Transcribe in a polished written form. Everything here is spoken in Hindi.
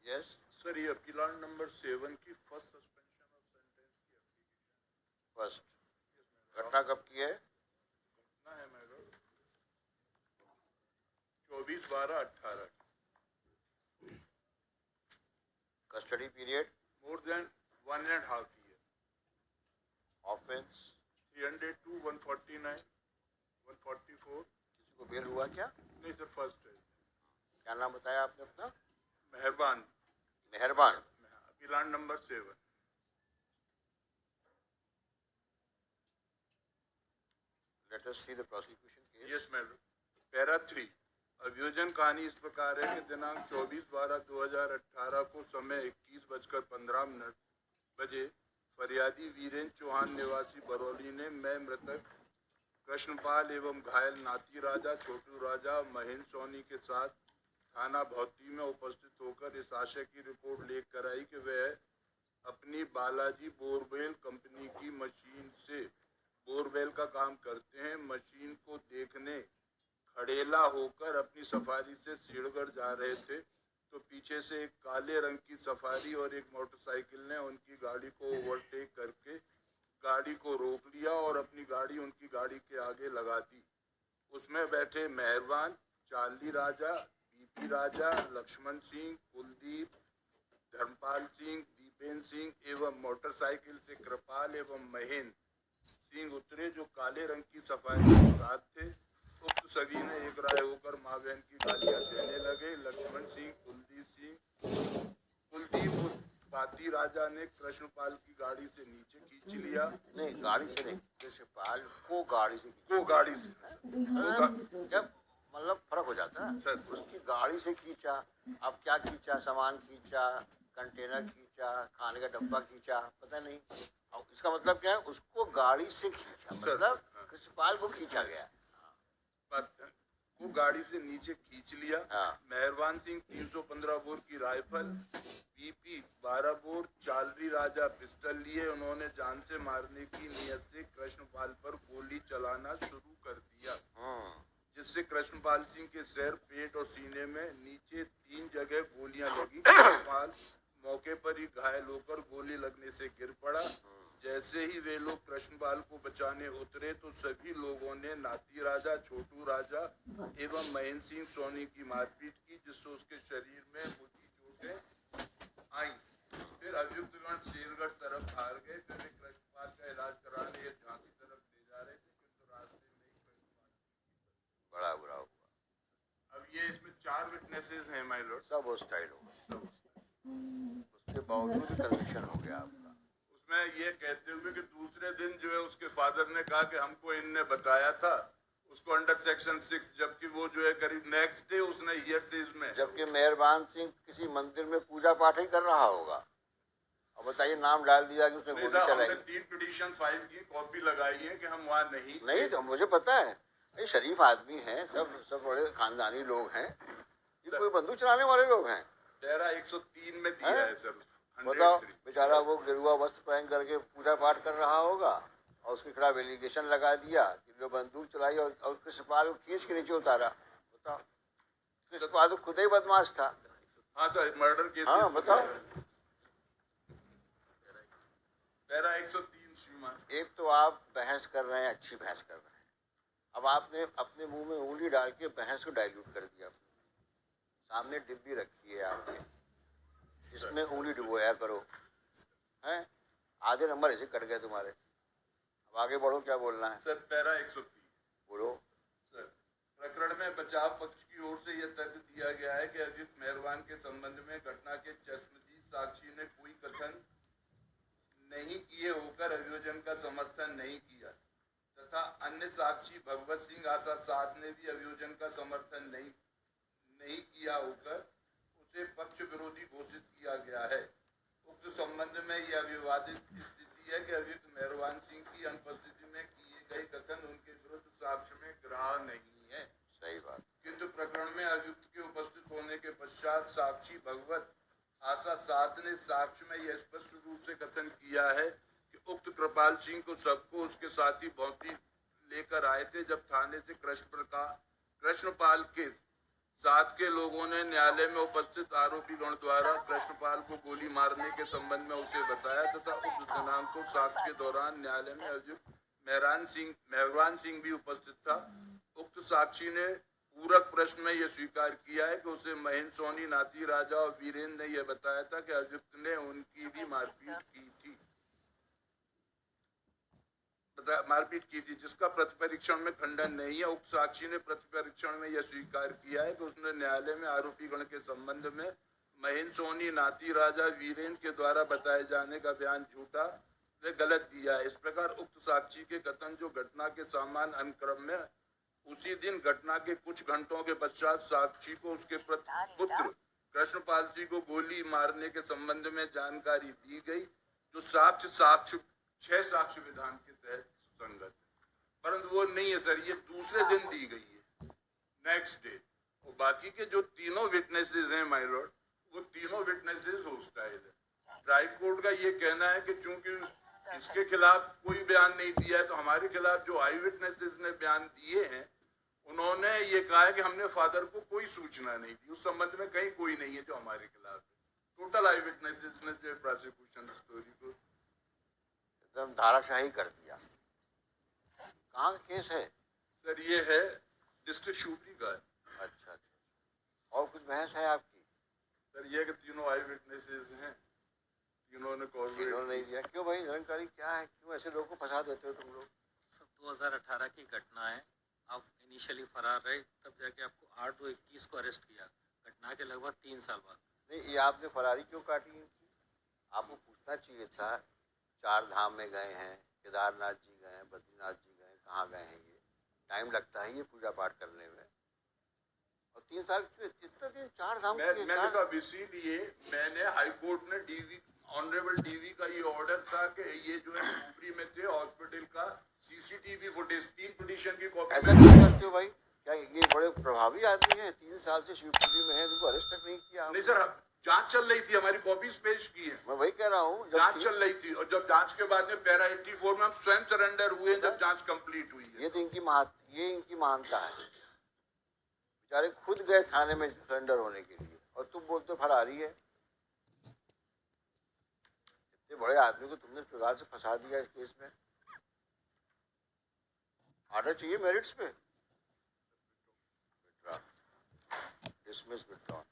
यस सर, ये अपीलान नंबर 7 की फर्स्ट सस्पेंशन ऑफ सेंटेंस की एप्लीकेशन फर्स्ट घटना कब की है? घटना है madam 24/12/18। Custody period more than 1.5 year. Offence 302, 149, 144। किसी को बेल हुआ क्या? नहीं सर, फर्स्ट है। क्या नाम बताया आपने अपना? मेहरबान। मेहरबान। अपीलान number 7। Let us see the prosecution case. Yes madam. Para 3। अभियोजन कहानी इस प्रकार है कि दिनांक 24/12/2018 को समय 21:15 बजे फरियादी वीरेंद्र चौहान निवासी बरौली ने मैं मृतक कृष्णपाल एवं घायल नाती राजा, छोटू राजा, महेंद्र सोनी के साथ थाना भौती में उपस्थित होकर इस आशय की रिपोर्ट लेकर आई कि वह अपनी बालाजी बोरवेल कंपनी की मशीन से बोरवेल का काम करते हैं। मशीन को देखने खड़ेला होकर अपनी सफारी से सीढ़गढ़ जा रहे थे तो पीछे से एक काले रंग की सफारी और एक मोटरसाइकिल ने उनकी गाड़ी को ओवरटेक करके गाड़ी को रोक लिया और अपनी गाड़ी उनकी गाड़ी के आगे लगा दी। उसमें बैठे मेहरबान, चार्ली राजा, बीपी राजा, लक्ष्मण सिंह, कुलदीप, धर्मपाल सिंह, दीपेंद्र सिंह एवं मोटरसाइकिल से कृपाल एवं महेंद्र सिंह उतरे जो काले रंग की सफारी के साथ थे। उक्त सभी ने एक राय होकर माँ बहन की गालियां देने लगे। लक्ष्मण सिंह, कुलदीप पाती राजा ने कृष्णपाल की गाड़ी से नीचे खींच लिया। नहीं, गाड़ी से नहीं, कृष्णपाल को गाड़ी से को गाड़ी से जब मतलब फर्क हो जाता है सर। उसकी गाड़ी से खींचा, अब क्या खींचा, सामान खींचा, कंटेनर खींचा, खाने का डब्बा खींचा, पता नहीं। अब इसका मतलब क्या है? उसको गाड़ी से खींचा, मतलब कृष्णपाल को खींचा गया। को गाड़ी से नीचे खींच लिया। हाँ। मेहरबान सिंह 315 बोर की राइफल, बीपी 12 बोर, चालरी राजा पिस्टल लिए उन्होंने जान से मारने की नियत से कृष्णपाल पर गोली चलाना शुरू कर दिया, जिससे कृष्णपाल सिंह के सिर, पेट और सीने में नीचे 3 जगह गोलियां लगी। कृष्णपाल मौके पर ही घायल होकर गोली लगने से गिर पड़ा। जैसे ही वे लोग कृष्णपाल को बचाने उतरे तो सभी लोगों ने नाती राजा, छोटू राजा एवं महेंद्र सिंह सोनी की मारपीट की, जिससे उसके शरीर में मोटी चोटें आई। फिर अभियुक्तगण शेरगढ़ तरफ भाग गए। फिर वे कृष्णपाल का इलाज कराने ये झांसी तरफ ले जा रहे थे, किंतु रास्ते में ही कृष्णपाल बड़ा बुरा हुआ। अब ये इसमें 4 विटनेसेस हैं माय लॉर्ड। सब हॉस्टाइल हो गए, उसके बावजूद भी कन्विक्शन हो गया आपका। उसमें ये कहते हुए कि दूसरे दिन जो है उसके फादर ने कहा कि हमको इनने बताया था, उसको अंडर सेक्शन 6, जबकि वो जो है करीब नेक्स्ट डे उसने हियरसेज में, जबकि मेहरबान सिंह किसी मंदिर में पूजा पाठ ही कर रहा होगा। अब बताइए, नाम डाल दिया कि उसने गोली चलाई। हमने 3 पिटीशन फाइल की, कॉपी लगाई है कि हम वहाँ नहीं तो मुझे पता है, ये शरीफ आदमी हैं, सब बड़े खानदानी लोग हैं, ये कोई बंदूक चलाने वाले लोग हैं। पैरा 103 में दिया है सर। बताओ, बेचारा वो गिरुआ वस्त्र पहन करके पूजा पाठ कर रहा होगा और उसके खिलाफ एलिगेशन लगा दिया कि जो बंदूक चलाई और कृष्णपाल को खींच के नीचे उतारा। बताओ, कृष्णपाल तो खुद ही बदमाश था। हाँ सर, मर्डर केस। हाँ बताओ। पैरा 103 श्रीमान। एक तो आप बहस कर रहे हैं, अच्छी बहस कर रहे हैं, अब आपने अपने मुंह में उंगली डाल के बहस को डाइल्यूट कर दिया। सामने डिब्बी रखी है आपने, इसमें उंगली डुबोया करो, हैं? आधे नंबर ऐसे कट गए तुम्हारे। अब आगे बढ़ो, क्या बोलना है? सर पैरा 103 बोलो। सर, प्रकरण में बचाव पक्ष की ओर से यह तर्क दिया गया है कि अभियुक्त मेहरबान के संबंध में घटना के चश्मदीद साक्षी ने कोई कथन नहीं किए होकर अभियोजन का समर्थन नहीं किया तथा अन्य साक्षी भगवत सिंह आशा साध ने भी अभियोजन का समर्थन नहीं किया होकर उसे पक्ष विरोधी घोषित किया गया है। उक्त संबंध में यह विवादित स्थिति है कि अभियुक्त मेहरबान सिंह की अनुपस्थिति में किए गए कथन उनके विरुद्ध साक्ष्य में ग्राह्य नहीं है। सही बात। किंतु प्रकरण में अभियुक्त के उपस्थित होने के पश्चात साक्षी भगवत आशा साध ने साक्ष्य में यह स्पष्ट रूप से कथन किया है कि उक्त कृपाल सिंह को सबको उसके साथी भौती लेकर आए थे जब थाने से कृष्णपाल के साथ के लोगों ने न्यायालय में उपस्थित आरोपीगण द्वारा कृष्णपाल को गोली मारने के संबंध में उसे बताया तथा उक्त दिनांक को साक्ष्य के दौरान न्यायालय में अभियुक्त मेहरबान सिंह भी उपस्थित था। उक्त साक्षी ने पूरक प्रश्न में यह स्वीकार किया है कि उसे महेंद्र सोनी, नाती राजा और वीरेंद्र ने यह बताया था कि अभियुक्त ने उनकी भी मारपीट की थी, जिसका प्रतिपरीक्षण में खंडन नहीं है। उक्त साक्षी ने प्रतिपरीक्षण में यह स्वीकार किया है कि उसने न्यायालय में आरोपीगण के संबंध में महेंद्र सोनी, नाती राजा, वीरेंद्र के द्वारा बताए जाने का बयान झूठा व गलत दिया है। इस प्रकार उक्त साक्षी के कथन जो घटना के समान अनुक्रम में उसी दिन घटना के कुछ घंटों के पश्चात साक्षी को उसके पुत्र कृष्णपाल सिंह को गोली मारने के संबंध में जानकारी दी गई, जो साक्ष्य 6 साक्ष्य विधान के तहत संगत है, परंतु वो नहीं है सर, ये दूसरे दिन दी गई है, नेक्स्ट डे। और बाकी के जो तीनों विटनेसेस हैं माय लॉर्ड, वो तीनों विटनेसेस होस्टाइल है। ट्राई कोर्ट का ये कहना है कि चूंकि इसके खिलाफ कोई बयान नहीं दिया है, तो हमारे खिलाफ जो आई विटनेसेस ने बयान दिए हैं, उन्होंने ये कहा है कि हमने फादर को कोई सूचना नहीं दी, उस संबंध में कहीं कोई नहीं है जो हमारे खिलाफ है। टोटल आई विटनेसेस ने जो प्रोसिक्यूशन स्टोरी को एकदम धाराशाही कर दिया। कहाँ का केस है सर? ये है डिस्ट्रिक्ट शिवपुरी का है। अच्छा अच्छा, और कुछ बहस है आपकी? सर ये कि तीनों आई विटनेसेस हैं, तीनों ने तीनों नहीं दिया। क्यों भाई, जानकारी क्या है, क्यों ऐसे लोगों को फंसा देते हो तुम लोग? सब 2018 की घटना है। आप इनिशियली फरार रहे, तब जाके आपको 8/2/21 को अरेस्ट किया, घटना के लगभग 3 साल बाद। नहीं, ये आपने फरारी क्यों काटी इनकी? आपको पूछना चाहिए था। 4 धाम में गए हैं, केदारनाथ जी गए हैं, बद्रीनाथ जी गए हैं, कहाँ गए हैं? ये टाइम लगता है ये पूजा पाठ करने में, और 3 साल क्यों? कितना दिन 4 धाम मैंने साहब इसीलिए मैंने हाई कोर्ट ने डीवी ऑनरेबल डीवी का ये ऑर्डर था कि ये जो है शिवपुरी में थे हॉस्पिटल का सीसीटीवी फुटेज 3 पिटीशन की कॉपी। ऐसा क्यों करते हो भाई? क्या ये बड़े प्रभावी आदमी है? 3 साल से शिवपुरी में है, उनको अरेस्ट तक नहीं किया? नहीं सर, जांच चल रही थी, हमारी कॉपीज पेश की है। मैं वही कह रहा हूँ, जांच चल रही थी, और जब जांच के बाद में पैरा 84 में हम स्वयं सरेंडर हुए जब जांच कंप्लीट हुई है। ये तो इनकी महानता है। बेचारे खुद गए थाने में सरेंडर होने के लिए, और तुम बोलते फरारी है। इतने बड़े आदमी को तुमने चुराल से फंसा दिया इस केस में। ऑर्डर चाहिए मेरिट्स पे। Dismiss, withdrawn.